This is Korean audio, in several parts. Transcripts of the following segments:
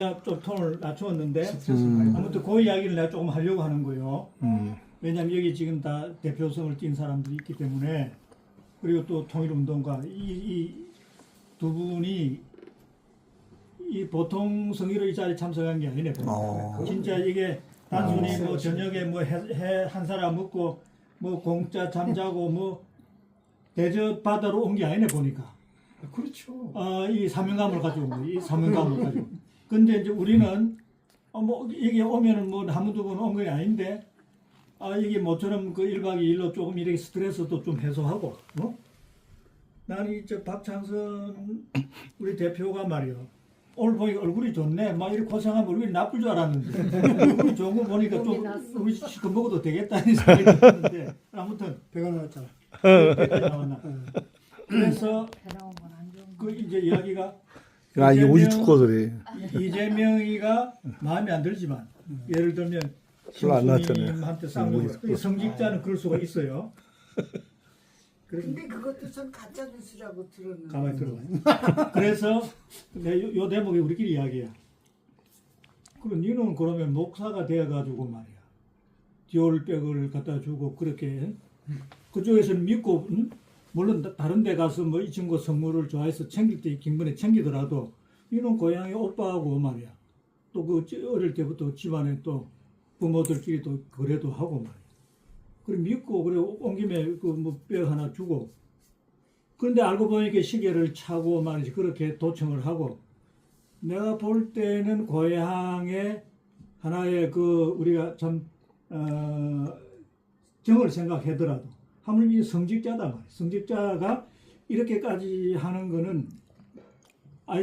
좀 톤을 낮추었는데 아무튼 그 이야기를 내가 조금 하려고 하는 거예요. 왜냐하면 여기 지금 다 대표성을 띈 사람들이 있기 때문에, 그리고 또 통일운동가 이 두 분이 이 보통 성의로 이 자리에 참석한 게 아니네. 진짜 이게 단순히 뭐 저녁에 뭐 해 한 사람 먹고 뭐 공짜 잠자고 뭐 대접 받으러 온 게 아니네 보니까. 그렇죠. 이 사명감을 가지고 온 거예요. 이 사명감을 가지고. 근데 이제 우리는 뭐 이게 오면은 뭐 한 번 두 번 온 게 아닌데, 이게 모처럼 그 1박 2일로 조금 이렇게 스트레스도 좀 해소하고, 나는 이제 박창선 우리 대표가 말이요. 오늘 보니까 얼굴이 좋네. 막 이렇게 고생하면 얼굴이 나쁠 줄 알았는데 얼굴이 좋은 거 보니까 좀 우리 시큼 먹어도 되겠다는 생각이 드는데, 아무튼 배가 나왔잖아. 배가 나왔나. 그래서 그 이제 이야기가 이게 우리 축구 그래. 이재명이가 마음에 안 들지만, 예를 들면 별로 안 나왔잖아요. 신부님한테 쌍욕을, 성직자는 그럴 수가 있어요. 근데 그것도 전 가짜 뉴스라고 들었는데. 가만히 들어봐. 그래서 요 대목이 우리끼리 이야기야. 그럼 니는 그러면 목사가 되어가지고 말이야, 디올백을 갖다 주고 그렇게 그쪽에서는 믿고, 물론 다른 데 가서 뭐 이 친구 선물을 좋아해서 챙길 때 김번에 챙기더라도, 이놈 고향의 오빠하고 말이야, 또 그 어릴 때부터 집안에 또 부모들끼리 또 거래도 하고 말이야. 그래 믿고, 그래 온 김에 그 뭐 뼈 하나 주고, 그런데 알고 보니까 시계를 차고 말이지, 그렇게 도청을 하고. 내가 볼 때는 고향의 하나의 그 우리가 참 정을 생각하더라도 하물며 성직자다 말이야. 성직자가 이렇게까지 하는 거는,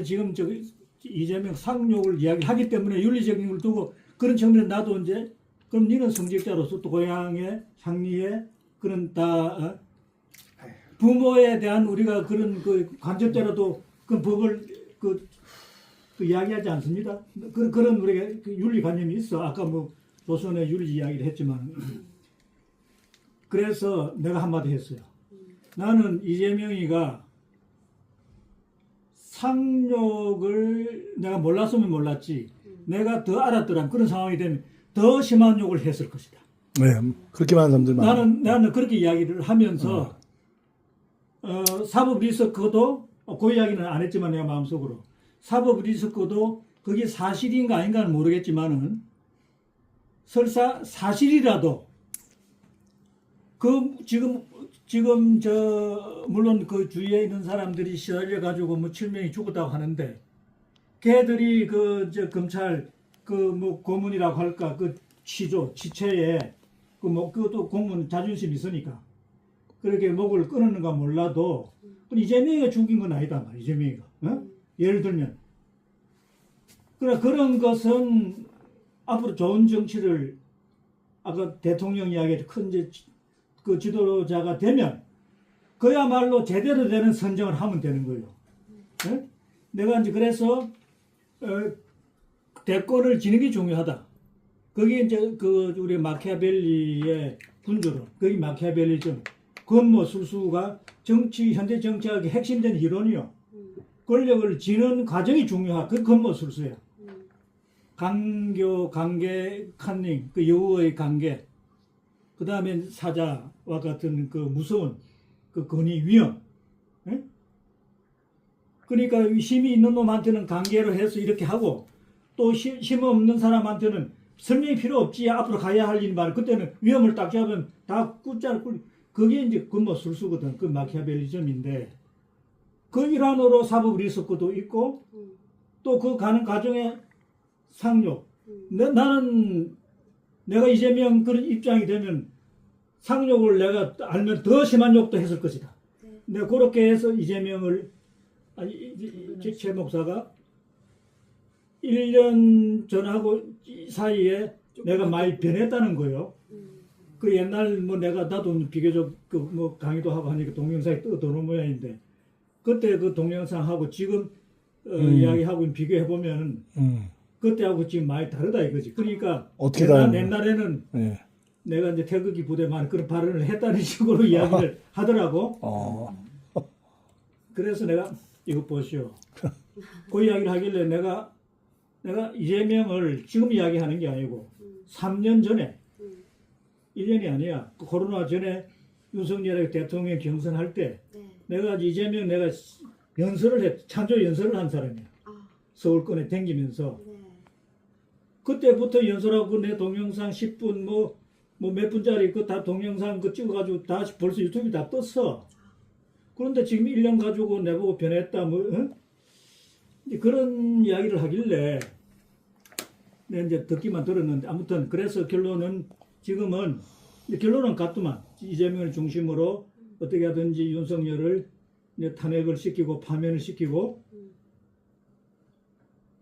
지금 저기 이재명 상욕을 이야기하기 때문에 윤리적인 걸 두고 그런 측면에 나도 이제, 그럼 니는 성직자로서 또 고향의 향리에 그런 다 부모에 대한 우리가 그런 그 간접대로도 그 법을 그 이야기하지 않습니다. 그런 우리가 그 윤리관념이 있어. 아까 뭐 조선의 윤리 이야기를 했지만. 그래서 내가 한마디 했어요. 나는 이재명이가 상욕을 내가 몰랐으면 몰랐지, 내가 더 알았더라면 그런 상황이 되면 더 심한 욕을 했을 것이다. 네, 그렇게 많은 사람들 많아. 나는 그렇게 이야기를 하면서 사법 리스크도 그 이야기는 안 했지만 내가 마음속으로 사법 리스크도 그게 사실인가 아닌가는 모르겠지만은, 설사 사실이라도 그 지금 물론 그 주위에 있는 사람들이 시달려 가지고 뭐 7명이 죽었다고 하는데, 걔들이 검찰 뭐 고문이라고 할까, 그 지체에 그것도 공무원 자존심이 있으니까 그렇게 목을 끊었는가 몰라도, 이재명이가 죽인 건 아니다 말. 이재명이가 예를 들면 그런 것은 앞으로 좋은 정치를, 아까 대통령 이야기에 큰 그 지도자가 되면 그야말로 제대로 되는 선정을 하면 되는 거예요. 내가 이제 그래서 대권을 지는 게 중요하다. 그게 이제 그 우리 마키아벨리의 군주론, 그게 마키아벨리즘, 권모술수가 현대 정치학의 핵심된 이론이요. 권력을 지는 과정이 중요하. 그 권모술수야. 관계, 칸닝, 그 여우의 관계, 그 다음에 사자와 같은 그 무서운 그 권위, 위험. 그러니까 힘이 있는 놈한테는 관계로 해서 이렇게 하고, 또 힘 없는 사람한테는 설명이 필요 없지, 앞으로 가야 할 일 말. 그때는 위험을 딱 잡으면 다 그게 이제 근모술수거든. 그 마키아벨리즘인데, 그 일환으로 사법 리스크도 있고, 또 그 가는 과정에 상욕. 나는 내가 이재명 그런 입장이 되면 상욕을 내가 알면 더 심한 욕도 했을 것이다. 내가 그렇게 해서 이재명을, 최 목사가 1년 전하고 사이에 내가 많이 변했다는 거예요. 그 옛날 뭐 나도 비교적 그 뭐 강의도 하고 하니까 동영상이 떠도는 모양인데, 그때 그 동영상하고 지금 이야기하고 비교해 보면 그때하고 지금 많이 다르다 이거지. 그러니까 어떻게 옛날에는 내가 이제 태극기 부대만 그런 발언을 했다는 식으로 이야기를 하더라고. 그래서 내가 이거 보시오. 그 이야기를 하길래 내가 내가 이재명을 지금 이야기하는 게 아니고 3년 전에 1년이 아니야. 그 코로나 전에 윤석열이 대통령 경선할 때 네. 내가 이재명 내가 연설을 했, 찬조 연설을 한 사람이야. 아, 서울권에 댕기면서 네. 그때부터 연설하고 내 동영상 10분 뭐 몇 분짜리 그 다 동영상 그 찍어가지고 다 벌써 유튜브에 다 떴어. 그런데 지금 1년 가지고 내보고 변했다 뭐 응? 이제 그런 이야기를 하길래 내가 이제 듣기만 들었는데 아무튼 그래서 결론은 지금은 결론은 같더만 이재명을 중심으로 어떻게 하든지 윤석열을 이제 탄핵을 시키고 파면을 시키고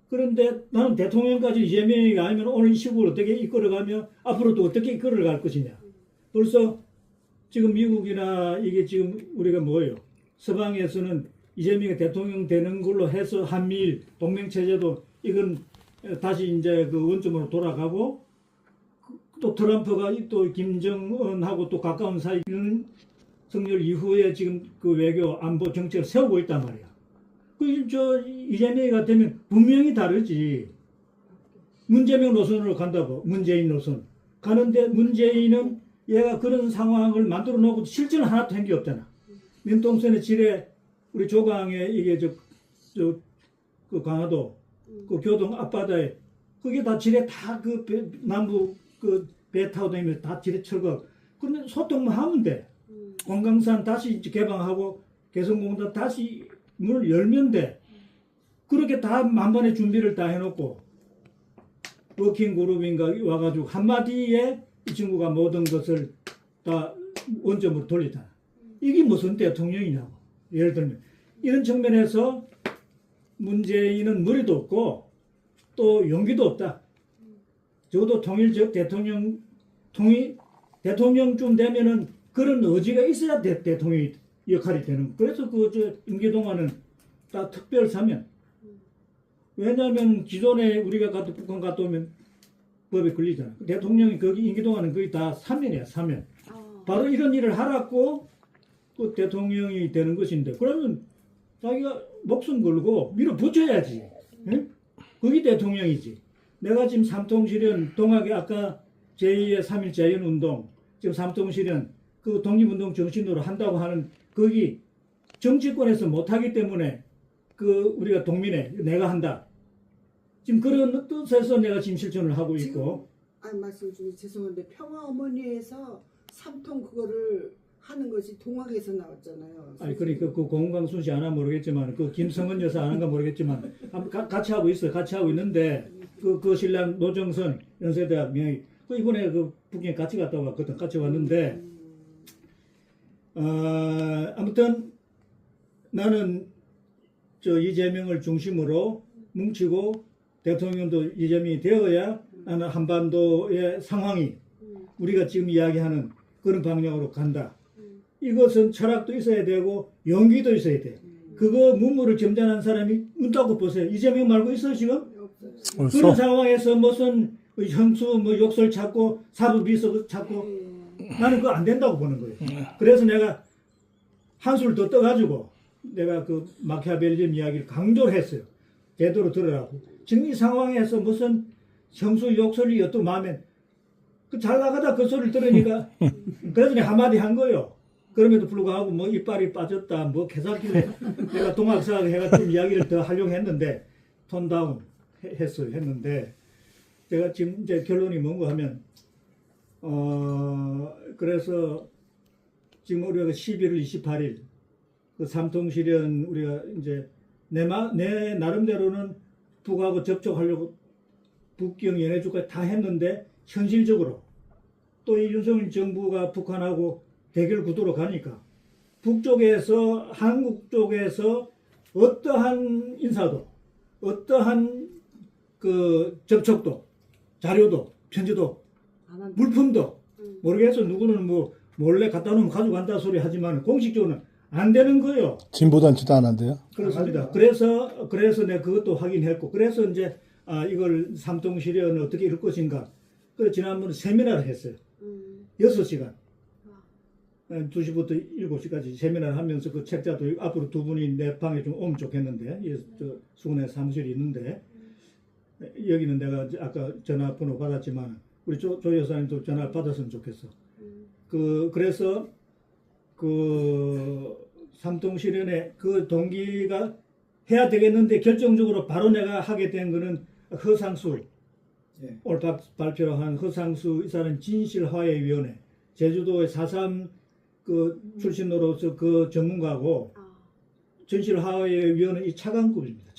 그런데 나는 대통령까지 이재명이 아니면 오늘 이 시국을 어떻게 이끌어가며 앞으로도 어떻게 이끌어갈 것이냐. 벌써 지금 미국이나 이게 지금 우리가 뭐예요? 서방에서는 이재명이 대통령 되는 걸로 해서 한미일 동맹체제도 이건 다시 이제 그 원점으로 돌아가고 또 트럼프가 또 김정은하고 또 가까운 사이는 성렬 이후에 지금 그 외교 안보 정책을 세우고 있단 말이야. 저 이재명이가 되면 분명히 다르지. 문재명 노선으로 간다고 문재인 노선 가는데 문재인은 얘가 그런 상황을 만들어 놓고 실제는 하나도 한 게 없잖아. 민통선의 지뢰 우리 조강에 이게 그 강화도 그 교동 앞바다에 그게 다 지뢰 다 그 남부 그 배 타고 다니면서 다 지뢰 철거. 그런데 소통만 하면 돼. 관광산 다시 개방하고 개성공단 다시 문을 열면 돼. 그렇게 다 만반의 준비를 다 해놓고 워킹 그룹인가 와가지고 한마디에 이 친구가 모든 것을 다 원점으로 돌리잖아. 이게 무슨 대통령이냐고. 예를 들면 이런 측면에서 문재인은 머리도 없고 또 용기도 없다. 적어도 통일적 대통령쯤 되면은 그런 의지가 있어야 대통령이 역할이 되는. 그래서 임기동안은 다 특별 사면. 왜냐하면 기존에 우리가 북한 갔다 오면 법에 걸리잖아. 대통령이 거기 임기동안은 거의 다 사면이야, 사면. 바로 이런 일을 하라고 그 대통령이 되는 것인데, 그러면 자기가 목숨 걸고 밀어붙여야지. 응? 그게 대통령이지. 내가 지금 삼통실현 동학의 아까 제2의 3.1 자연운동, 지금 삼통실현 그 독립운동 정신으로 한다고 하는 거기 정치권에서 못하기 때문에 그 우리가 동민회 내가 한다. 지금 그런 뜻에서 내가 지금 실천을 하고 있고. 아니 말씀 중에 죄송한데 평화어머니에서 삼통 그거를 하는 것이 동학에서 나왔잖아요. 아니 그러니까 그 공강순 씨 아나 모르겠지만 그 김성은 여사 아는가 모르겠지만 같이 하고 있어요. 같이 하고 있는데 그 신랑 노정선 연세대학 명의 그 이번에 그 북경에 같이 갔다 왔거든. 같이 왔는데 아무튼 나는 저 이재명을 중심으로 뭉치고 대통령도 이재명이 되어야 나는 한반도의 상황이 우리가 지금 이야기하는 그런 방향으로 간다. 이것은 철학도 있어야 되고 용기도 있어야 돼. 그거 문물을 점잖은 사람이 눈따고 보세요. 이재명 말고 있어 지금? 그런 상황에서 무슨 형수 뭐 욕설 찾고 사부 비서 찾고 나는 그거 안 된다고 보는 거예요. 그래서 내가 한술 더 떠가지고 내가 그 마키아벨리 이야기를 강조를 했어요. 제대로 들으라고. 지금 이 상황에서 무슨 형수 욕설이 어떤 마음에 잘 나가다 그 소리를 들으니까 그래서 내가 한마디 한 거예요. 그럼에도 불구하고 뭐 이빨이 빠졌다 뭐 개사길래 내가 동학사학 해가 좀 이야기를 더 하려고 했는데 톤다운 했는데 제가 지금 이제 결론이 뭔가 하면 그래서 지금 우리가 11월 28일 그 삼통실현 우리가 이제 내 나름대로는 북하고 접촉하려고 북경 연해주까지 다 했는데 현실적으로 또 이 윤석열 정부가 북한하고 대결 구도로 가니까 북쪽에서 한국 쪽에서 어떠한 인사도 어떠한 그 접촉도 자료도 편지도 물품도 모르겠어. 누구는 뭐 몰래 갖다 놓으면 가져간다 소리 하지만 공식적으로는 안 되는 거예요. 진보단체도 안 한대요. 그렇습니다. 그래서 내가 그것도 확인했고 그래서 이제 이걸 삼통실현을 어떻게 이룰 것인가. 그래서 지난번에 세미나를 했어요. 6시간. 2시부터 7시까지 세미나를 하면서 그 책자도 앞으로 두 분이 내 방에 좀 오면 좋겠는데, 수군의 사무실이 있는데, 여기는 내가 아까 전화번호 받았지만 우리 조 여사님도 전화를 받았으면 좋겠어. 그래서 그 삼통실현의 그 동기가 해야 되겠는데 결정적으로 바로 내가 하게 된 거는 허상수 예. 오늘 발표한 허상수 이사는 진실화해위원회 제주도의 4.3 그 출신으로서 그 전문가고 진실화해위원회 이 차관급입니다.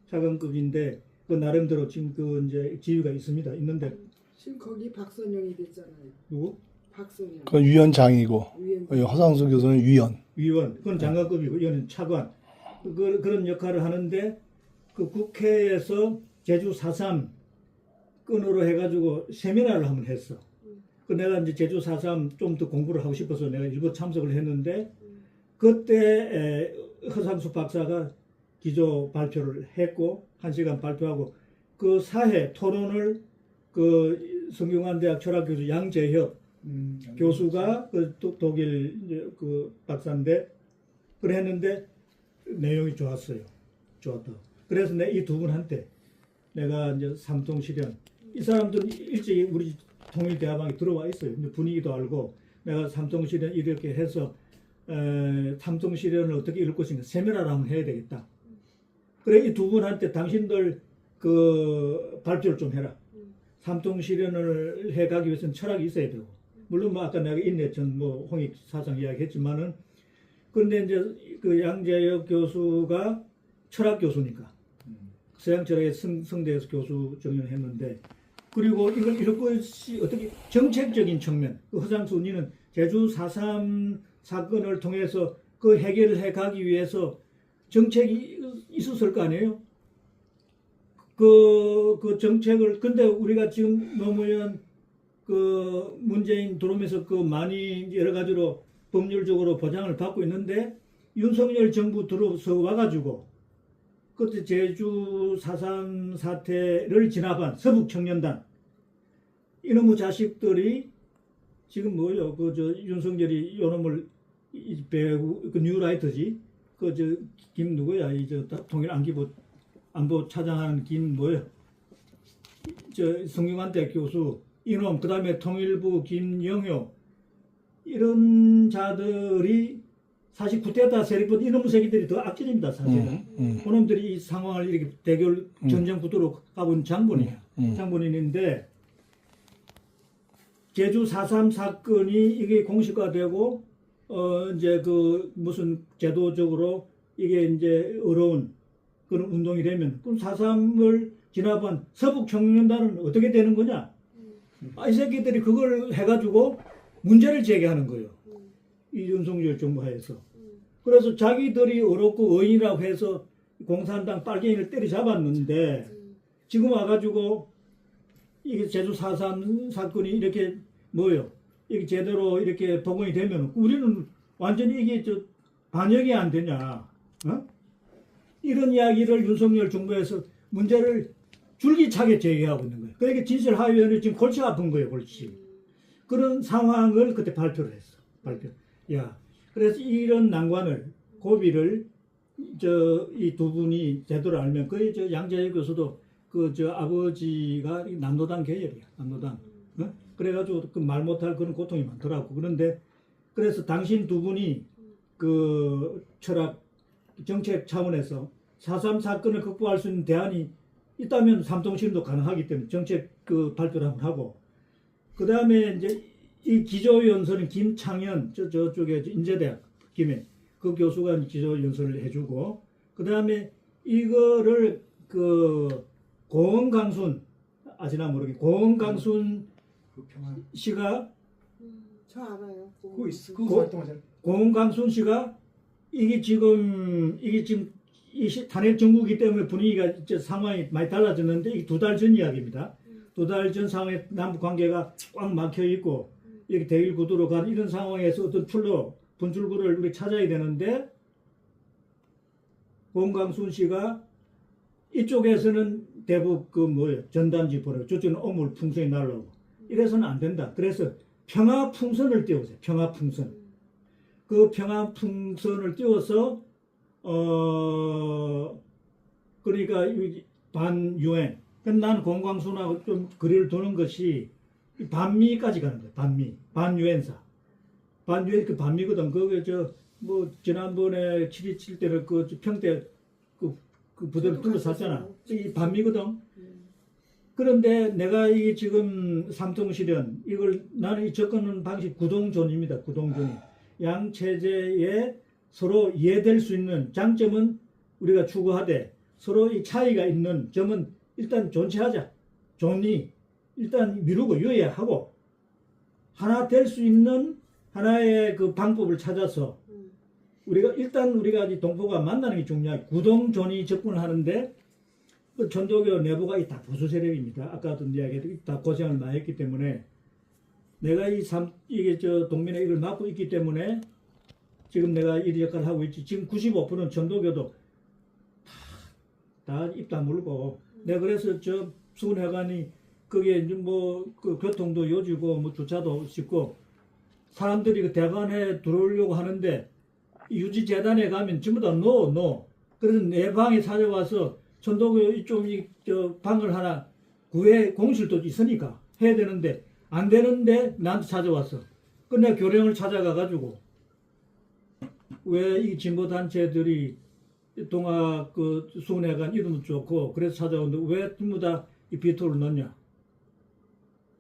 차관급인데 그 나름대로 지금 그 이제 지위가 있습니다. 있는데 지금 거기 박선영이 됐잖아요. 누구? 박선영. 그건 위원장이고 위원장. 허상수 교수는 위원. 위원, 그건 장관급이고 이거는 차관. 그런 역할을 하는데 그 국회에서 제주 4.3 건으로 해가지고 세미나를 한번 했어. 그 내가 이제 제주 4.3 좀 더 공부를 하고 싶어서 내가 일부 참석을 했는데 그때 허상수 박사가 기조 발표를 했고 1시간 발표하고 그 사회 토론을 그 성균관대학 철학교수 양재혁 교수가 그 독일 이제 그 박사인데 그래 했는데 내용이 좋았어요. 좋았다. 그래서 내 이 두 분한테 내가 이제 삼통실현 이 사람들은 일찍 우리 통일대화방에 들어와 있어요. 근데 분위기도 알고 내가 삼통실현 이렇게 해서 삼통실현을 어떻게 이룰 것인가 세미나를 한번 해야 되겠다. 그래 이 두 분한테 당신들 그 발표를 좀 해라. 삼통실현을 해가기 위해서는 철학이 있어야 되고 물론 뭐 아까 내가 인내천 뭐 홍익 사상 이야기했지만은 그런데 이제 그 양재혁 교수가 철학 교수니까 서양 철학의 성대에서 교수 정년했는데 그리고 이걸 이럴 것이 어떻게 정책적인 측면 그 허상수 니는 제주 4.3 사건을 통해서 그 해결을 해가기 위해서 정책이 있었을 거 아니에요? 그 정책을 근데 우리가 지금 노무현 그 문재인 들어오면서 그 많이 여러 가지로 법률적으로 보장을 받고 있는데 윤석열 정부 들어서 와가지고 그때 제주 4.3 사태를 진압한 서북청년단 이놈의 자식들이 지금 뭐요 그 저 윤석열이 요놈을 배우 그 뉴라이터지 그 저 김 누구야 이 저 통일 안보 차장하는 김 뭐야 저 성균관대 교수 이놈 그다음에 통일부 김영효 이런 자들이 사실 구테타 세력보다 이놈 새끼들이 더 악질입니다 사실은. 그놈들이 이 상황을 이렇게 대결 전쟁 구도로 가본 장본이에요. 장본인인데 제주 4.3 사건이 이게 공식화되고 이제 그 무슨 제도적으로 이게 이제 어려운 그런 운동이 되면 그럼 4.3을 진압한 서북 청년단은 어떻게 되는 거냐? 이 새끼들이 그걸 해가지고 문제를 제기하는 거예요. 이 윤석열 정부 하에서. 그래서 자기들이 어렵고 의인이라고 해서 공산당 빨갱이를 때려잡았는데 지금 와가지고 이게 제주 4.3 사건이 이렇게 뭐요? 이게 제대로 이렇게 복원이 되면 우리는 완전히 이게 저 반역이 안 되냐? 어? 이런 이야기를 윤석열 정부에서 문제를 줄기차게 제기하고 있는 거예요. 그러니까 진실화해위원회 지금 골치 아픈 거예요, 골치. 그런 상황을 그때 발표를 했어. 야, 그래서 이런 난관을 고비를 이 두 분이 제대로 알면 거의 저 양재혁 교수도 그 저 아버지가 남노당 계열이야, 남노당. 어? 그래가지고 그 말 못할 그런 고통이 많더라고. 그런데 그래서 당신 두 분이 그 철학 정책 차원에서 4.3 사건을 극복할 수 있는 대안이 있다면 삼통실현도 가능하기 때문에 정책 그 발표를 한번 하고 그 다음에 이제 이 기조연설은 김창현 저쪽에 인제대학 김해 그 교수가 기조연설을 해주고 그 다음에 이거를 그 고원강순 아시나 모르겠 고원강순 씨가 저 알아요. 그거 활동하잖아요. 고원강순 씨가 이게 지금 이 탄핵 정부이기 때문에 분위기가 이제 상황이 많이 달라졌는데 이 2달 전 이야기입니다. 2달 전 상황에 남북 관계가 꽉 막혀 있고 이렇게 대일 구도로 가는 이런 상황에서 어떤 분출구를 우리 찾아야 되는데 고원강순 씨가 이쪽에서는 대북 그 뭐예요 전단지 보내고 저쪽은 어물 풍선이 날라오고 이래서는 안 된다. 그래서 평화풍선을 띄우세요. 평화풍선. 그 평화풍선을 띄워서 그러니까 반유엔. 근데 나는 공광순하고 좀 거리를 두는 것이 반미까지 가는 거야. 반미, 반유엔사. 반유엔 그 반미거든. 그게 뭐 지난번에 7.27 때를 그 평택 그 부대를 둘러쌌잖아. 이 반미거든. 그런데 내가 이 지금 삼통실현 이걸 나는 이 접근하는 방식 구동존입니다. 구동존이 양 체제에 서로 이해될 수 있는 장점은 우리가 추구하되 서로 이 차이가 있는 점은 일단 존치하자. 존이 일단 미루고 유예하고 하나 될 수 있는 하나의 그 방법을 찾아서 우리가 이 동포가 만나는 게 중요하고 구동존이 접근을 하는데 그 전도교 내부가 다 보수 세력입니다. 아까도 이야기했듯이 다 고생을 많이 했기 때문에 내가 이게 동민회 이걸 맡고 있기 때문에 지금 내가 이 역할을 하고 있지. 지금 95%는 전도교도 다 입 다물고 내가 그래서 수훈회관이 거기에 그 교통도 요지고 뭐 주차도 짓고 사람들이 그 대관에 들어오려고 하는데 유지재단에 가면 전부 다 노. 그래서 내 방에 찾아와서 전도교 이쪽 방을 하나 구해 공실도 있으니까 해야 되는데 안 되는데 나한테 찾아왔어. 근데 교령을 찾아가 가지고 왜 이 진보 단체들이 동학 그 수훈회관 이름도 좋고 그래서 찾아오는데 왜 전부 다 이 비토를 넣냐?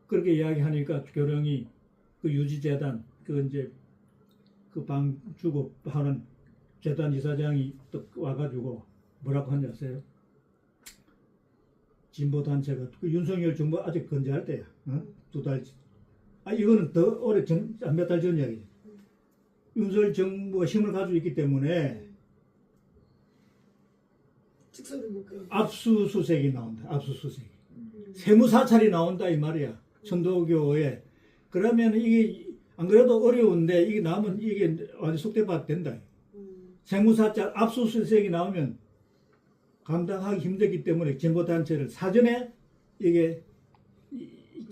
그렇게 이야기하니까 교령이 그 유지재단 그 방 주고 하는 재단 이사장이 또 와가지고 뭐라고 하는지 아세요? 진보 단체가 그 윤석열 정부 아직 건재할 때야. 어? 2달. 이거는 더 오래 몇 달 전 이야기. 윤석열 정부가 힘을 가지고 있기 때문에 압수수색이 나온다. 압수수색. 세무사찰이 나온다 이 말이야. 천도교에. 그러면 이게 안 그래도 어려운데 이게 나오면 이게 완전 속대밭 된다. 세무사찰 압수수색이 나오면 감당하기 힘들기 때문에 진보단체를 사전에 이게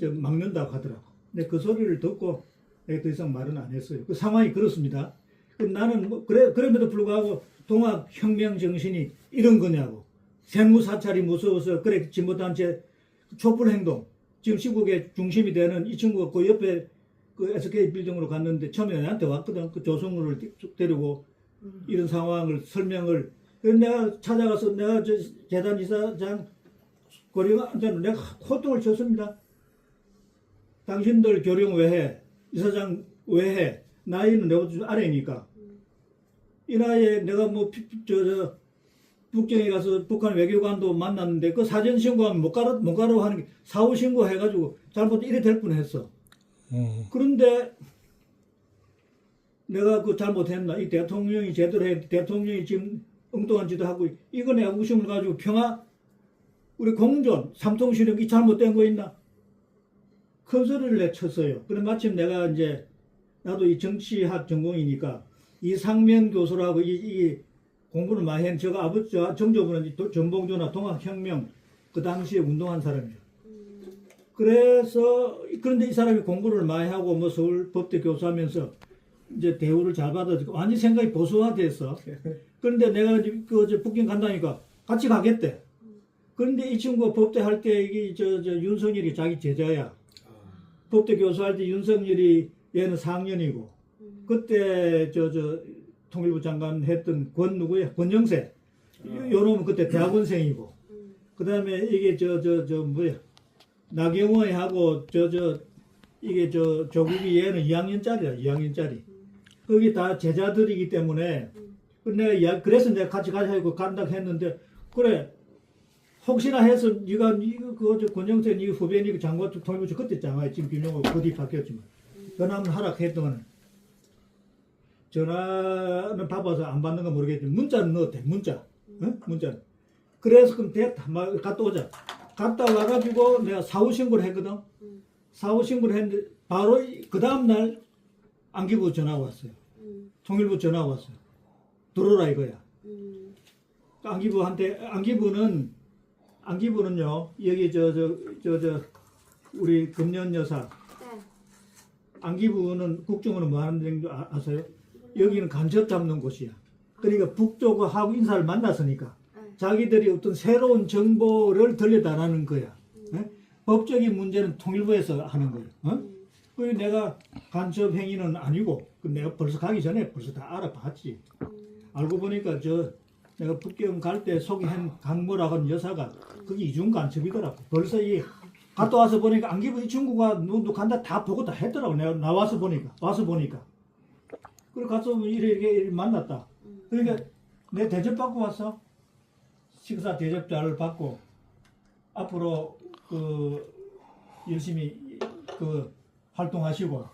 막는다고 하더라고. 근데 그 소리를 듣고 내가 더 이상 말은 안 했어요. 그 상황이 그렇습니다. 나는 그럼에도 불구하고 동학혁명 정신이 이런 거냐고. 세무사찰이 무서워서 그래 진보단체 촛불행동 지금 시국의 중심이 되는 이 친구가 그 옆에 그 SK 빌딩으로 갔는데 처음에 나한테 왔거든. 그 조성우를 데리고 이런 상황을 설명을. 그래서 내가 찾아가서 내가 재단 이사장 고령한테는 내가 호통을 쳤습니다. 당신들 교령 왜 해? 이사장 왜 해? 나이는 내가 좀 아래니까. 이 나이에 내가 뭐 북경에 가서 북한 외교관도 만났는데 그 사전 신고하면 못 가라고 하는 게 사후 신고 해가지고 잘못 이래 될 뻔했어. 그런데 내가 그 잘못했나? 이 대통령이 제대로 해. 대통령이 지금 엉뚱한 짓을 하고 이거 내가 우심을 가지고 평화 우리 공존 삼통실력 이 잘못된 거 있나? 큰 소리를 내쳤어요. 그래 마침 내가 나도 이 정치학 전공이니까 이상면 교수라고 이 공부를 많이 했는데 제가 아버지 정조부는 전봉조나 동학혁명 그 당시에 운동한 사람이에요. 그런데 이 사람이 공부를 많이 하고 뭐 서울 법대 교수하면서 대우를 잘 받아서 완전 생각이 보수화됐어. 그런데 내가 북경 간다니까 같이 가겠대. 그런데 이 친구가 법대 할 때 이게 윤석열이 자기 제자야. 법대 교수할 때 윤석열이 얘는 4학년이고 그때 통일부 장관 했던 권영세 요놈은 그때 대학원생이고 그다음에 이게 나경원하고 이게 조국이 얘는 2학년짜리야. 2학년짜리. 거기 다 제자들이기 때문에 그래서 내가 같이 가자고 간다고 했는데 그래 혹시나 해서 네가 권영세 네 후배니 장관 통일부 그때 장관 지금 김용호 거기 바뀌었지만 전화는 하락했더만 전화는 바빠서 안 받는 건 모르겠지만 문자는 넣었대. 문자. 문자. 그래서 그럼 됐다. 갔다 오자. 갔다 와가지고 내가 사후 신고를 했거든. 사후 신고를 했는데 바로 그 다음날 안기부 전화가 왔어요. 통일부 전화가 왔어요. 들어오라 이거야. 안기부는요 여기 우리 금년 여사 안기부는 국정원은 뭐 하는 데인지 아세요? 여기는 간첩 잡는 곳이야. 그러니까 북쪽하고 인사를 만났으니까 자기들이 어떤 새로운 정보를 들려달라는 거야. 예? 법적인 문제는 통일부에서 하는 거예요. 그리고 내가 간첩 행위는 아니고 내가 벌써 가기 전에 벌써 다 알아봤지. 알고 보니까 내가 북경 갈 때 소개한 강모라고 하는 여사가 그게 이중 간첩이더라고. 벌써 갔다 와서 보니까 안기부 이 친구가 누구 간다 다 보고 다 했더라고. 내가 나와서 보니까 그리고 가서 이렇게 만났다. 그러니까 내 대접 받고 왔어. 식사 대접 잘 받고 앞으로 열심히 활동하시고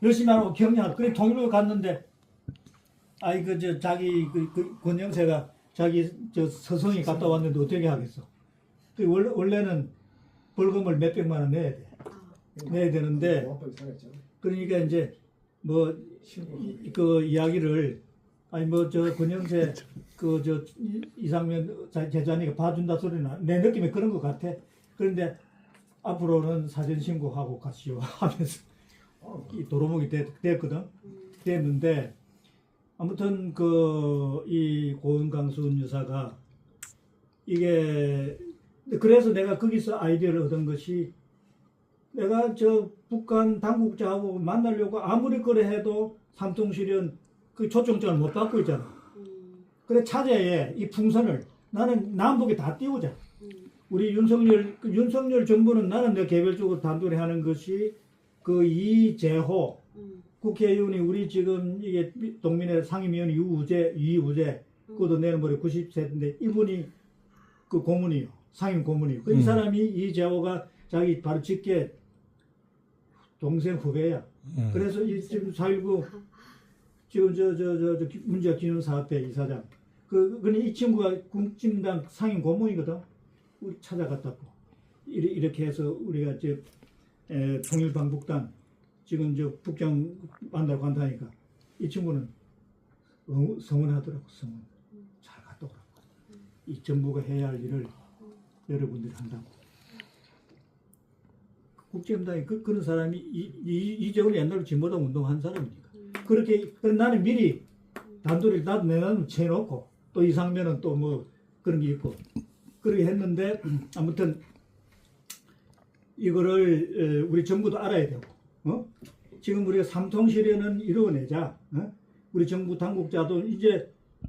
열심히 하고 격려하고 그래 통일부 갔는데 자기 권영세가 자기 서성이 갔다 왔는데 어떻게 하겠어? 원래는 벌금을 몇백만 원 내야 돼. 내야 되는데 그러니까 이제 그 이야기를 권영세 이상면 제자니까 봐준다 소리나 내 느낌에 그런 것 같아. 그런데 앞으로는 사전 신고하고 가시오 하면서 이 도로목이 됐거든. 됐는데 아무튼 이 고은강순 여사가 이게 그래서 내가 거기서 아이디어를 얻은 것이 내가 북한 당국자하고 만나려고 아무리 그래 해도 삼통실현 그 초청장을 못 받고 있잖아. 그래 차제에 이 풍선을 나는 남북에 다 띄우자. 우리 윤석열 정부는 나는 내 개별적으로 단독으로 하는 것이 이재호 국회의원이 우리 지금 이게 동민회 상임위원 이우재 그것도 내년 모레 90세인데 이분이 그 고문이요. 상임 고문이요. 이 사람이 이재호가 자기 바로 직계 동생 후배야. 그래서 지금 4.19 지금 문재인 기념사업회 이사장. 이 친구가 국진당 상임 고문이거든. 우리 찾아갔다고. 이렇게 해서 우리가 통일방북단 지금 북경 만나러 간다니까 이 친구는 성원하더라고. 성원. 잘 갔다 오라고. 이 정부가 해야 할 일을 여러분들이 한다고. 국제연맹이 그런 사람이 이재훈이 옛날에 진보당 운동한 사람이니까. 그렇게 나는 미리 단도리를 나도 내 나름 채놓고 또 이상면은 또 그런 게 있고 그렇게 했는데 아무튼 이거를 우리 정부도 알아야 되고 지금 우리가 삼통실현은 이루어내자. 우리 정부 당국자도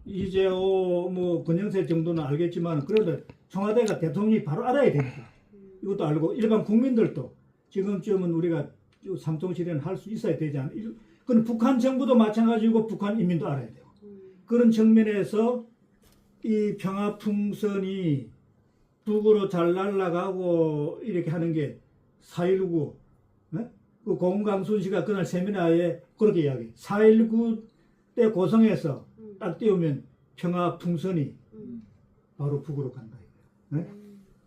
이재호 권영세 정도는 알겠지만 그런데 청와대가 대통령이 바로 알아야 되니까 이것도 알고 일반 국민들도 지금쯤은 우리가 삼통실현 할 수 있어야 되지 않나. 그건 북한 정부도 마찬가지고 북한 인민도 알아야 되고 그런 측면에서 이 평화풍선이 북으로 잘 날아가고 이렇게 하는 게 4.19 그 고은강순 씨가 그날 세미나에 그렇게 이야기해. 4.19 때 고성에서 딱 띄우면 평화풍선이 바로 북으로 간다.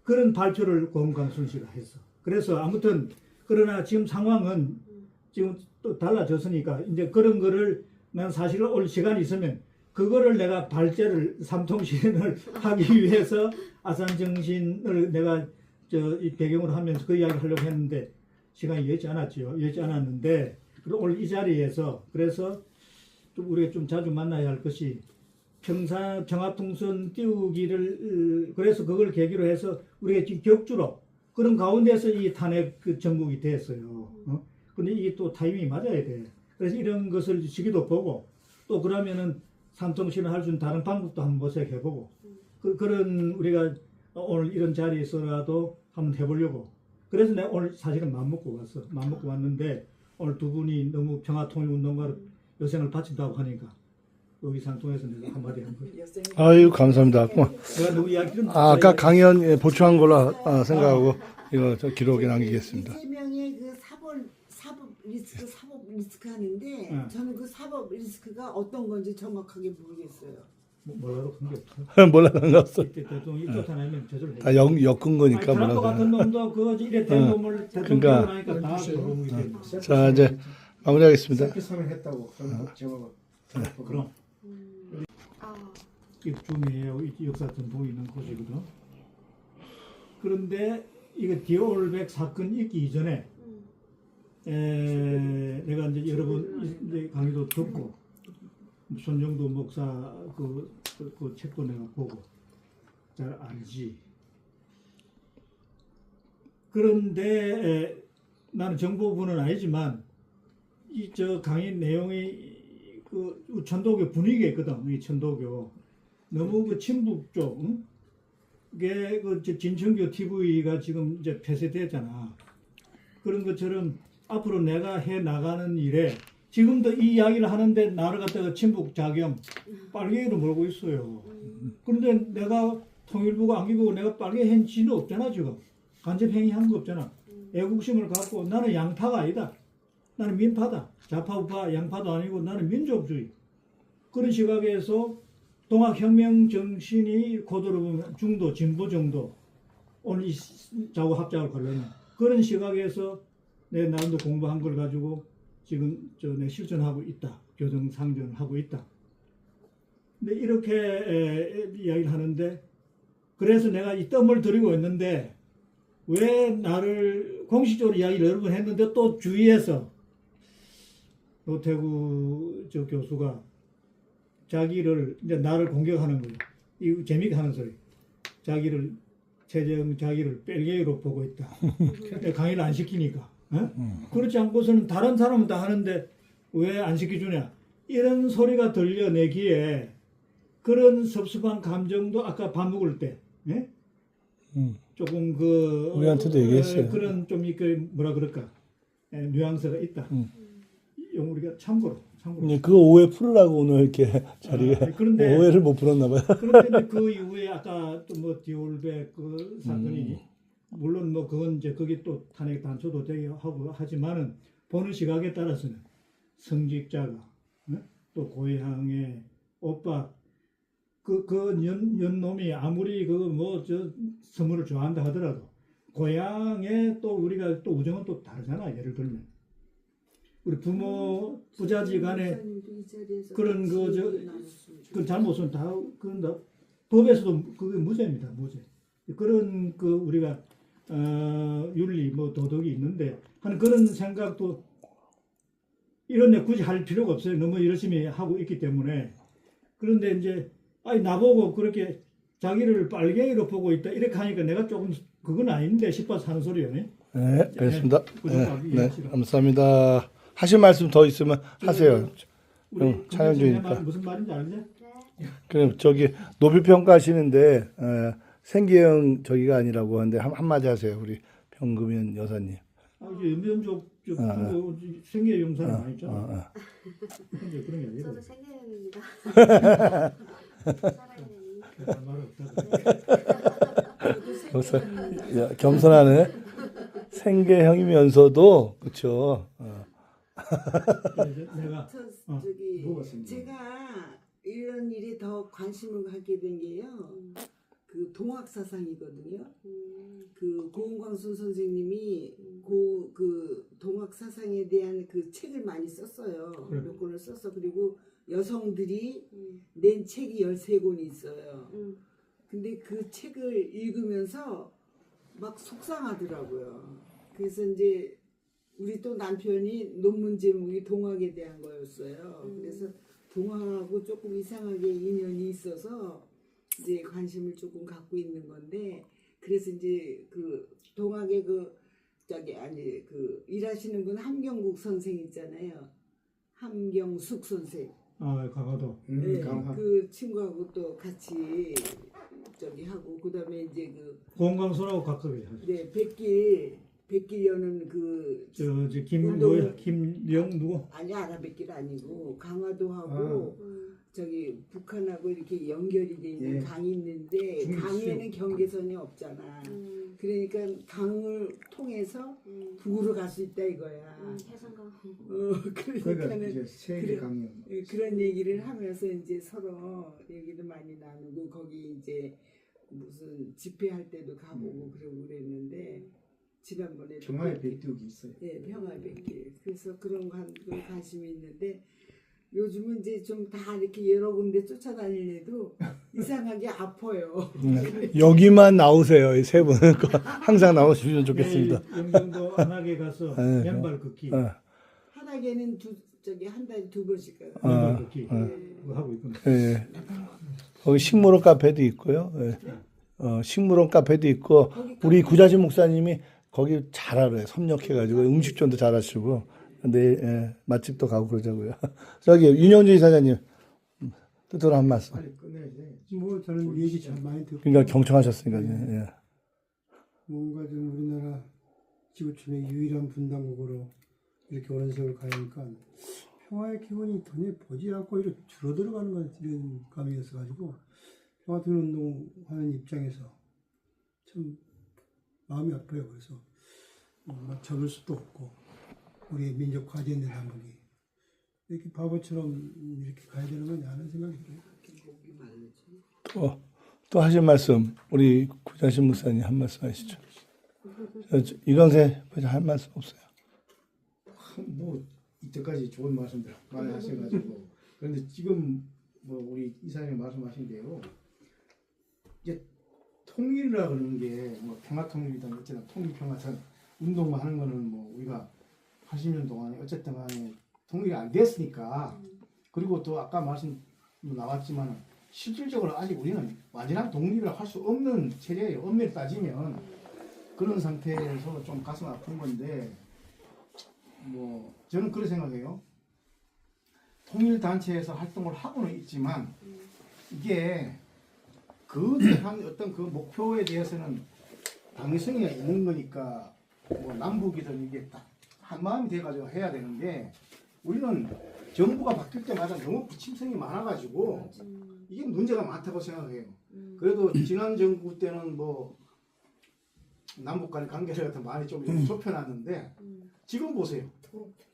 그런 발표를 고은강순 씨가 했어. 그래서 아무튼 그러나 지금 상황은 지금 또 달라졌으니까 이제 그런 거를 난 사실 올 시간이 있으면 그거를 내가 발제를 삼통실현을 하기 위해서 아산정신을 내가 이 배경으로 하면서 그 이야기 하려고 했는데 시간이 여의치 않았죠. 여의치 않았는데 오늘 이 자리에서 그래서 좀 우리가 좀 자주 만나야 할 것이 평화풍선 띄우기를 그래서 그걸 계기로 해서 우리가 지금 격주로 그런 가운데서 이 탄핵 정국이 됐어요. 근데 이게 또 타이밍이 맞아야 돼. 그래서 이런 것을 시기도 보고 또 그러면은 삼통신을 할 수 있는 다른 방법도 한번 모색해보고 그런 우리가 오늘 이런 자리에서라도 한번 해보려고. 그래서 내가 오늘 사실은 마음먹고 왔어. 마음먹고 왔는데 오늘 두 분이 너무 평화통일운동가로 여생을 바친다고 하니까 여기 상통에서 내가 한마디 한 거예요. 아유 감사합니다. 내가 너무 이야기를 아까 강연 보충한 걸로 생각하고 이거 저 기록에 남기겠습니다. 이재명의 그 사법 리스크 하는데 저는 그 사법 리스크가 어떤 건지 정확하게 모르겠어요. 몰라도 그런 게 없어. 몰라 상관없어. 대통령이 쫓아내면 제대로 해. 다 엮은 거니까 트럼프 몰라. 같은 놈도 그거 이래 된 놈을 대통령 하니까 다 도움이 돼. 자 이제 마무리하겠습니다. 셀프 선언했다고 제가 그럼 중에 역사 전통이 있는 곳이거든. 그런데 이거 디올백 사건 있기 이전에 내가 이제 여러 번 이제 강의도 듣고 손정도 목사 그 책도 내가 보고 잘 알지. 그런데 나는 정보부는 아니지만 이 저 강의 내용이 그 천도교 분위기가 있거든. 이 천도교 너무 그 친북 쪽, 응? 이게 그 진천교 TV가 지금 이제 폐쇄됐잖아. 그런 것처럼 앞으로 내가 해 나가는 일에 지금도 이 이야기를 하는데 나를 갖다가 친북 자경 빨갱이로 몰고 있어요. 그런데 내가 통일부고 안기부고 내가 빨갱이 행치는 없잖아 지금. 간접 행위한 거 없잖아. 애국심을 갖고 나는 양파가 아니다. 나는 민파다. 좌파 우파 양파도 아니고 나는 민족주의. 그런 시각에서 동학혁명 정신이 고도로 보면 중도 진보 정도 오늘 이 좌우 합작을 걸려는 그런 시각에서 내 나름도 공부한 걸 가지고 지금 내 실천하고 있다. 교정상전하고 있다. 근데 이렇게 이야기를 하는데 그래서 내가 이 뜸을 들이고 있는데 왜 나를 공식적으로 이야기를 여러 번 했는데 또 주위에서 노태구 저 교수가 자기를 이제 나를 공격하는 거예요. 이 재미있게 하는 소리. 자기를 최재형 자기를 뺄개로 보고 있다. 강의를 안 시키니까. 그렇지 않고서는 다른 사람은 다 하는데 왜 안 시켜주냐. 이런 소리가 들려 내 귀에 그런 섭섭한 감정도 아까 밥 먹을 때 예? 조금 그 우리한테도 얘기했어요. 그런 좀 이렇게 뭐라 그럴까 뉘앙스가 있다. 우리가 참고로. 그 오해 풀으라고 오늘 이렇게 자리에 그런데 오해를 못 풀었나 봐요. 그런데 그 이후에 아까 또 뭐 디올백 그 사건이 물론 뭐 그건 이제 거기 또 탄핵 단초도 되게 하고 하지만은 보는 시각에 따라서는 성직자가 또 고향의 오빠 그 연놈이 아무리 그 뭐 저 선물을 좋아한다 하더라도 고향에 또 우리가 또 우정은 또 다르잖아. 예를 들면 우리 부모 부자지간에 그런 그 잘못은 다 그런 다 법에서도 그게 무죄입니다. 무죄. 그런 그 우리가 윤리 뭐 도덕이 있는데 하는 그런 생각도 이런 데 굳이 할 필요가 없어요. 너무 열심히 하고 있기 때문에. 그런데 이제 아니 나보고 그렇게 자기를 빨갱이로 보고 있다 이렇게 하니까 내가 조금 그건 아닌데 싶어서 하는 소리예요. 네, 알겠습니다. 네, 감사합니다. 하실 말씀 더 있으면 하세요. 우리 촬영 중이니까. 무슨 말인지 알지? 그럼 저기 높이 평가하시는데 생계형 저기가 아니라고 하는데 한마디 하세요. 우리 평금현 여사님. 이제 연면족 생계 용사는 아니잖아. 근데 그런 게 아니라. 저도 생계형입니다. 겸손하네. 생계형이면서도 그렇죠. 내가 저기 뭐가 생겨요? 제가 이런 일에 더 관심을 갖게 된 게요. 그 동학 사상이거든요. 그 고은광순 선생님이 그 동학 사상에 대한 그 책을 많이 썼어요. 그래. 몇 권을 썼어. 그리고 여성들이 낸 책이 13권이 있어요. 근데 그 책을 읽으면서 막 속상하더라고요. 그래서 이제 우리 또 남편이 논문 제목이 동학에 대한 거였어요. 그래서 동학하고 조금 이상하게 인연이 있어서 이제 관심을 조금 갖고 있는 건데, 그래서 이제 그 동학의 그 일하시는 분 함경국 선생 있잖아요. 함경숙 선생. 강화도. 네, 강화. 그 친구하고 또 같이 하고 그다음에 이제 그 공강소라고 가깝게 하죠. 네, 백길 여는 그 김영 누구? 아니 아라뱃길 아니고 강화도하고 북한하고 이렇게 연결이 돼 있는 예. 강이 있는데 중립 강에는 경계선이 없잖아. 그러니까 강을 통해서 북으로 갈 수 있다 이거야. 해상강. 그러니까 그러니까는 이제 세계 강령. 그런 얘기를 하면서 이제 서로 얘기도 많이 나누고 거기 이제 무슨 집회할 때도 가보고 그러고 그랬는데 지난번에 평화의 백두기 있어요. 네, 평화의 백길. 그래서 그런 관심이 있는데 요즘은 이제 좀 다 이렇게 여러 군데 쫓아다니려도 이상하게 아파요. 여기만 나오세요. 이 세 분은 항상 나오시면 좋겠습니다. 영종도 안하게 가서 네. 맨발 걷기. 하다게는 한 달에 2번씩 가요. 맨발 걷기 그거 하고 있구나. 예. 거기 식물원 카페도 있고요. 예. 식물원 카페도 있고 거기 우리 구자신 목사님이 거기 잘 알아요. 섭렵해가지고 음식점도 잘 하시고 근데 맛집도 가고 그러자고요. 저기 윤영주 이사장님 뜻으로 한 말씀. 빨리 끝내야 돼. 뭐 저는 얘기 참 많이 듣고 그러니까 경청하셨으니까 예. 뭔가 좀 우리나라 지구촌의 유일한 분당국으로 이렇게 오랜 세월 가니까 평화의 기운이 전혀 보지 않고 이렇게 줄어들어가는 것 이런 감이었어 가지고 평화투쟁 운동하는 입장에서 참 마음이 아파요. 그래서 막 접을 수도 없고 우리의 민족 과제인데 나무기 이렇게 바보처럼 이렇게 가야 되는 거냐 하는 생각이 들어요. 또 하실 말씀 우리 구자신 목사님 한 말씀 하시죠. 이광세 할 말씀 없어요. 뭐 이때까지 좋은 말씀들 많이 하셔가지고 그런데 지금 뭐 우리 이사님이 말씀하신 대로 이제 통일이라 그러는 게 뭐 평화통일이든 어쨌든 통일평화든 운동만 하는 거는 뭐 우리가 80년 동안에 어쨌든 간에 통일이 안 됐으니까 그리고 또 아까 말씀 나왔지만 실질적으로 아직 우리는 완전한 독립을 할 수 없는 체제예요. 엄밀히 따지면 그런 상태에서 좀 가슴 아픈 건데 뭐 저는 그렇게 생각해요. 통일단체에서 활동을 하고는 있지만 이게 거대한 어떤 그 목표에 대해서는 당위성이 있는 거니까 뭐 남북이든 이게 딱 한마음이 돼가지고 해야 되는데 우리는 정부가 바뀔 때마다 너무 부침성이 많아가지고 이게 문제가 많다고 생각해요. 그래도 지난 정부 때는 뭐 남북 간의 관계를 갖다 많이 좀 좁혀놨는데 지금 보세요.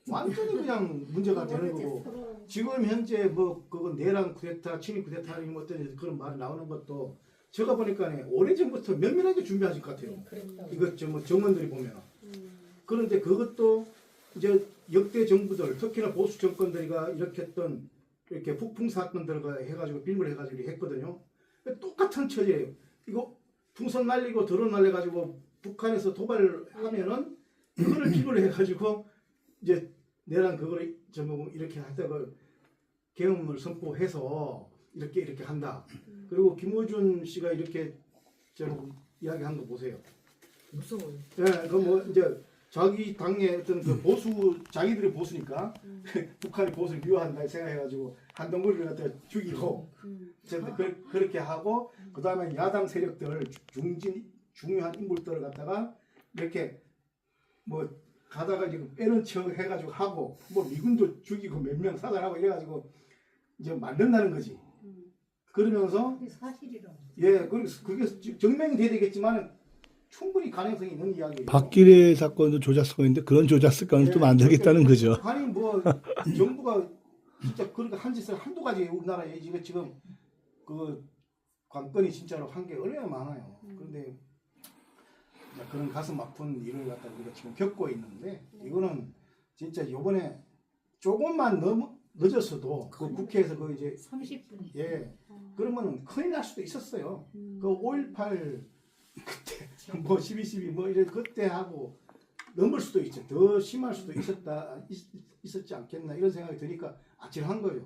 완전히 그냥 문제가 되는 거고 지금 현재 뭐 그거 내란 쿠데타, 친일 쿠데타 이런 것들 그런 말이 나오는 것도 제가 보니까 오래전부터 면밀하게 준비하실 것 같아요. 이것 뭐 정원들이 보면 그런데 그것도 이제 역대 정부들 특히나 보수 정권들이가 이렇게 했던 이렇게 북풍 사건들과 해가지고 빙을 해가지고 했거든요. 똑같은 처지예요. 이거 풍선 날리고 드론 날려가지고 북한에서 도발하면은 그거를 비교를 해가지고 이제 내란 그거를 전부 이렇게 하다가 계엄을 선포해서 이렇게 한다. 그리고 김어준 씨가 이렇게 좀 이야기한 거 보세요. 무서워요. 예, 그 뭐 이제 자기 당의 어떤 그 보수 자기들이 보수니까 북한이 보수를 미워한다 생각해가지고 한동구를 갖다 죽이고 그렇게 하고 그 다음에 야당 세력들 중요한 인물들을 갖다가 이렇게 뭐 가다가 지금 빼는 척 해가지고 하고 뭐 미군도 죽이고 몇 명 사살하고 이래가지고 이제 만든다는 거지. 그러면서 사실이라. 예, 그게 정명이 돼야 되겠지만 충분히 가능성이 있는 이야기예요. 박기래 사건도 조작 사건인데 그런 조작 사건을 또 만들겠다는 거죠. 아니 뭐 정부가 진짜 그렇게 한 짓을 한두 가지 우리나라에 지금 그 관건이 진짜로 한 게 얼마나 많아요. 그런데 그런 가슴 아픈 일을 갖다 우리가 지금 겪고 있는데 이거는 진짜 이번에 조금만 늦었어도 그 국회에서 그 이제 30분이. 예 그러면은 큰일 날 수도 있었어요. 그 5.18 그때 뭐 12.12 뭐 이래 그때 하고 넘을 수도 있죠. 더 심할 수도 있었지 않겠나 이런 생각이 드니까 아찔한 거예요.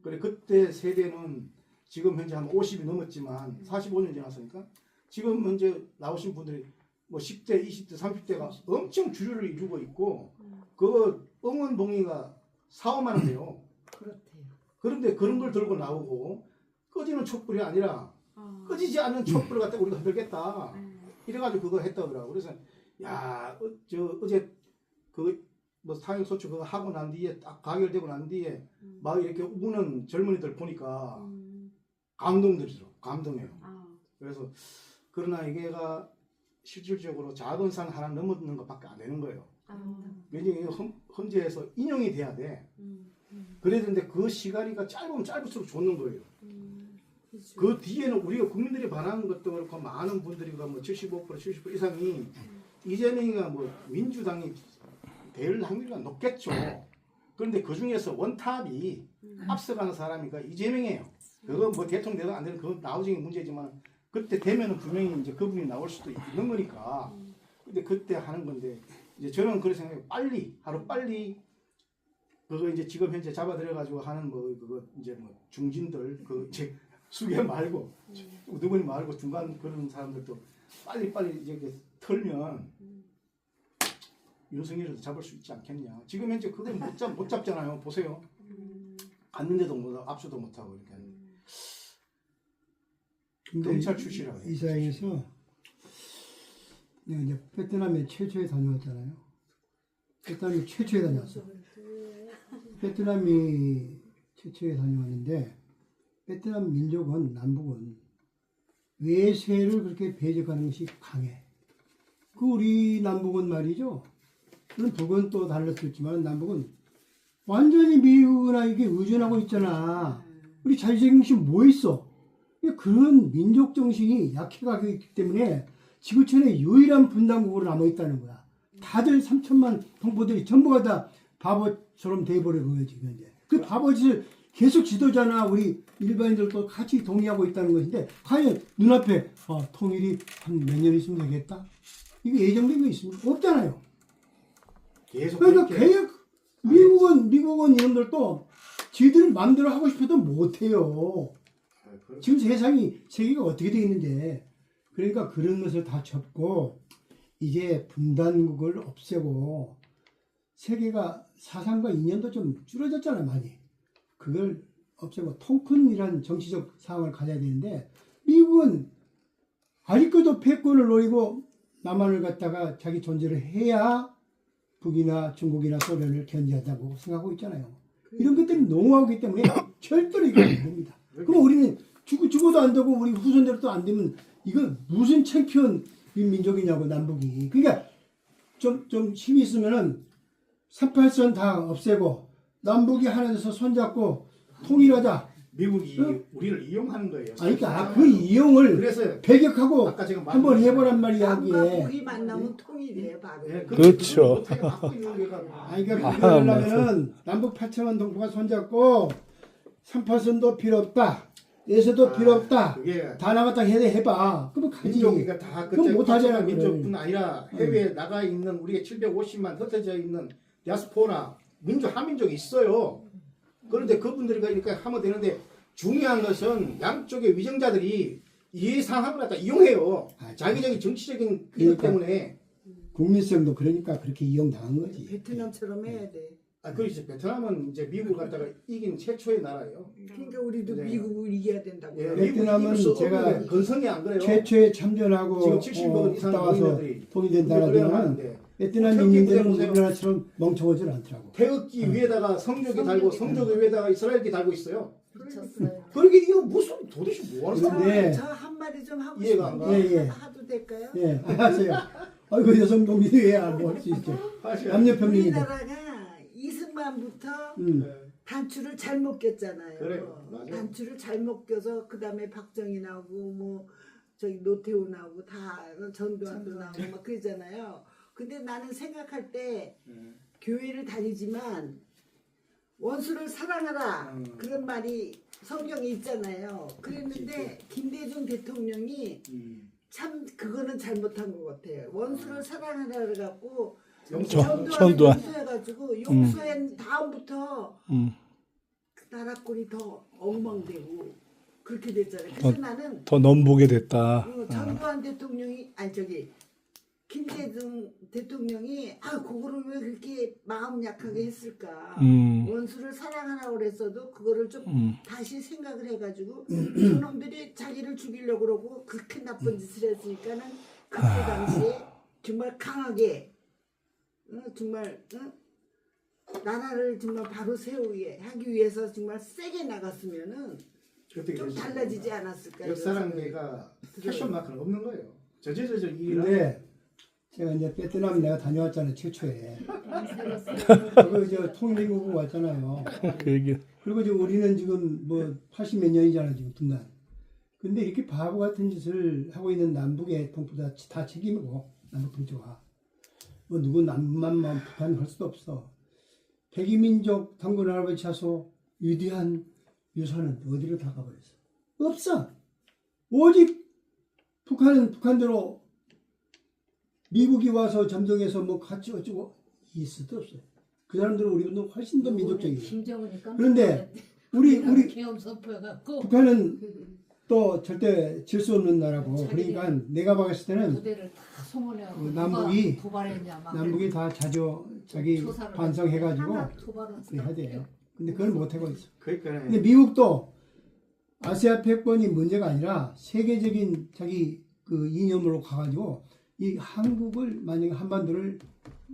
그래 그때 세대는 지금 현재 한 50이 넘었지만 45년 지났으니까 지금 현재 나오신 분들이 뭐 10대, 20대, 30대가 엄청 주류를 이루고 있고 그 응원 동의가 4, 5만 원 돼요. 그렇대요. 그런데 그런 걸 들고 나오고 꺼지는 촛불이 아니라 꺼지지 않는 촛불을 갖다 우리가 흔들겠다. 이래가지고 그거 했다더라고. 그래서 야, 어제 그 뭐 상해소추 그거 하고 난 뒤에 딱 가결되고 난 뒤에 막 이렇게 우는 젊은이들 보니까 감동들이죠. 감동해요. 그래서 그러나 이게가 실질적으로 작은 산 하나 넘는 것밖에 안 되는 거예요. 왜냐면 헌재에서 인용이 돼야 돼. 그래야 되는데 그 시간이가 짧으면 짧을수록 좋는 거예요. 그 뒤에는 우리가 국민들이 바라는 것도 그렇고 많은 분들이 뭐 75%, 70% 이상이 이재명이가 뭐 민주당이 될 확률이 높겠죠. 그런데 그 중에서 원탑이 앞서가는 사람이가 이재명이에요. 그건 뭐 대통령 되든 안 되든 그건 나오징이 문제지만 그때 되면은 분명히 이제 그분이 나올 수도 있는 거니까. 근데 그때 하는 건데 이제 저는 그렇게 생각해요. 하루 빨리 그거 이제 지금 현재 잡아들여 가지고 하는 뭐 그거 이제 뭐 중진들 그 이제 수계 말고 우두머리 말고 중간 그런 사람들도 빨리 이제 털면 윤석열을 잡을 수 있지 않겠냐. 지금 현재 그걸 못 잡잖아요. 보세요. 갔는데도 못 압수도 못하고 이렇게. 근데 검찰 출신이라고 해요. 이사회에서 내가 이제 베트남에 최초에 다녀왔잖아요. 베트남이 최초에 다녀왔어. 베트남이 최초에 다녀왔는데 베트남 민족은 남북은 외세를 그렇게 배제하는 것이 강해. 그 우리 남북은 말이죠. 물론 북은 또 달라 수 있지만 남북은 완전히 미국이나 이게 의존하고 있잖아. 우리 자주적인 것이 뭐 있어? 그런 민족 정신이 약해가고 있기 때문에 지구촌에 유일한 분단국으로 남아있다는 거야. 다들 3천만 동포들이 전부가 다 바보처럼 돼버린 거예요, 지금 이제. 그 바보짓을 계속 지도자나 우리 일반인들도 같이 동의하고 있다는 것인데, 과연 눈앞에, 통일이 한 몇 년 있으면 되겠다? 이게 예정된 거 있습니까? 없잖아요. 계속 그러니까 그렇게 계획, 미국은 이놈들도 지들 마음대로 하고 싶어도 못해요. 지금 세계가 어떻게 되어 있는데, 그러니까 그런 것을 다 접고, 이제 분단국을 없애고, 세계가 사상과 인연도 좀 줄어졌잖아요, 많이. 그걸 없애고, 통큰이라는 정치적 상황을 가져야 되는데, 미국은 아직도 패권을 노리고, 남한을 갖다가 자기 존재를 해야 북이나 중국이나 소련을 견제한다고 생각하고 있잖아요. 이런 것들이 농후하기 때문에 절대로 이거 안 됩니다. 그럼 우리는 죽어도 안 되고 우리 후손대로도 안 되면 이건 무슨 챔피언 민족이냐고 남북이. 그러니까 좀 힘이 있으면은 38선 다 없애고 남북이 하나에서 손잡고 통일하자. 미국이 우리를 이용하는 거예요. 아니 그러니까 그 이용을 그래서 배격하고 아까 제가 한번 해보란 말이야. 남과 이게. 북이 만나면 통일이에요, 바로. 예, 그렇죠. 못하게 막고 있는 게가 아니 그러니까 그거 하려면은 남북 8천만 동포가 손잡고 38선도 필요 없다. 에서도 필요 없다. 그게 다 나갔다 해봐. 그러면 가지. 민족이가 다 그럼 못하잖아, 그쪽 그걸. 민족뿐 아니라 해외에 나가 있는 우리의 750만 흩어져 있는 디아스포나 민족 한민족이 있어요. 그런데 그분들이 그러니까 하면 되는데 중요한 것은 양쪽의 위정자들이 예상하고 나서 이용해요. 자기적인 정치적인 이것 그러니까. 때문에. 국민성도 그러니까 그렇게 이용당한 거지. 베트남처럼 해야 돼. 그렇지. 베트남은 이제 미국을 갖다가 이긴 최초의 나라예요. 그러니까 우리도 네. 미국을 이겨야 된다고. 예, 베트남은 미국이 이길 수 제가 없는데 건성이 안 그래요. 최초에 참전하고 지금 70억 이상 갔다 와서 노인네들이 통일된 그래야 나라들은 하는데 베트남 태극기 인민들은 보세요. 우리나라처럼 멍청하지 않더라고. 태극기 위에다가 성조기 달고 성조기 위에다가 이스라엘기 달고 있어요. 미쳤어요. 그러게 이거 무슨 도대체 뭐 하는 저- 사람? 근데- 저 한마디 좀 하고 이해가 안 가. 싶은데 예, 예. 하도 될까요? 예, 하세요. 아이고 여성 동민회야 뭐 할 수 있죠. 남녀 평등이다. 우리나라가 이승만부터 네. 단추를 잘못 꼈잖아요. 그래요. 맞아요. 단추를 잘못 껴서 그 다음에 박정희 나오고 뭐 저기 노태우 나오고 다 전두환도 나오고 막 그러잖아요. 근데 나는 생각할 때 교회를 다니지만 원수를 사랑하라 그런 말이 성경에 있잖아요. 그랬는데 김대중 대통령이 참 그거는 잘못한 것 같아요. 원수를 사랑하라 그래갖고 전두환을 전두환. 용서해가지고 용서한 다음부터 음. 그 나라꼴이 더 엉망되고 그렇게 됐잖아요. 그래서 나는 더 넘보게 됐다. 전두환 대통령이 아니 저기 김대중 대통령이 그거를 왜 그렇게 마음 약하게 했을까? 원수를 사랑하라고 그랬어도 그거를 좀 다시 생각을 해가지고 저놈들이 자기를 죽이려고 그러고 그렇게 나쁜 짓을 했으니까는 그때 당시에 정말 강하게 정말 나라를 정말 바로 세우게 하기 위해서 정말 세게 나갔으면은 어떻게 좀 되지? 달라지지 않았을까? 역사랑계가 패션 마크는 없는 거예요. 저저저저 일을 근데 제가 이제 베트남 내가 다녀왔잖아요 최초에. 그리고 이제 통일되고 왔잖아요. 그 얘기. 그리고 지금 우리는 지금 뭐 80 몇 년이잖아요 지금 분단. 근데 이렇게 바보 같은 짓을 하고 있는 남북의 동포다 다 책임이고 남북 동지와 뭐 누구 남만만 북한 할 수도 없어. 백이민족 당군 할아버지 차소 위대한 유산은 어디로 다 가버렸어? 없어. 오직 북한은 북한대로 미국이 와서 점령해서 뭐 같이 어쩌고 있을 수 없어요. 그 사람들은 우리보다 훨씬 더 민족적이에요. 김정은이 깜짝 그런데 우리 계엄 선포해갖고 북한은 미국도 절대 질 수 없는 나라고. 그러니까 내가 봤을 때는 부대를 다 소문내고 남북이- 누가 도발했냐 막 남북이 다 자기 조사를 반성해가지고 하나 도발은 해야 돼요. 근데 그걸 못하고 있어. 그러니까 근데 미국도 아시아 패권이 문제가 아니라 세계적인 자기 그 이념으로 가가지고 이 한국을 만약에 한반도를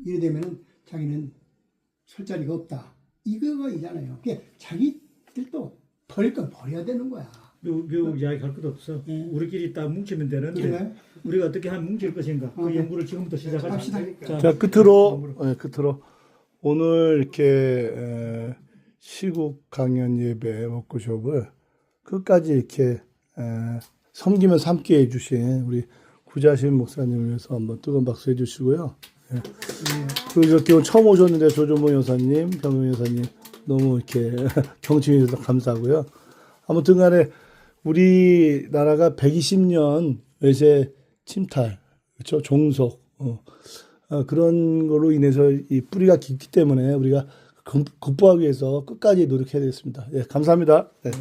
이래 되면은 자기는 설 자리가 없다. 이거가 있잖아요. 그게 자기들도 버릴 건 버려야 되는 거야. 미국 이야기 할 것도 없어. 네. 우리끼리 딱 뭉치면 되는데 그래? 우리가 어떻게 하면 뭉칠 것인가. 그 네. 연구를 지금부터 시작하자. 합시다. 자, 끝으로 오늘 이렇게 시국 강연 예배 워크숍을 끝까지 이렇게 섬기면 삼게 해주신 우리 구자신 목사님을 위해서 한번 뜨거운 박수 해주시고요. 그리고 이렇게 처음 오셨는데 조조모 여사님, 병영 여사님 너무 이렇게 경치해 주셔서 감사하고요. 아무튼 간에 우리나라가 120년 외세 침탈, 그렇죠? 종속, 그런 거로 인해서 이 뿌리가 깊기 때문에 우리가 극복하기 위해서 끝까지 노력해야 되겠습니다. 예, 감사합니다. 네.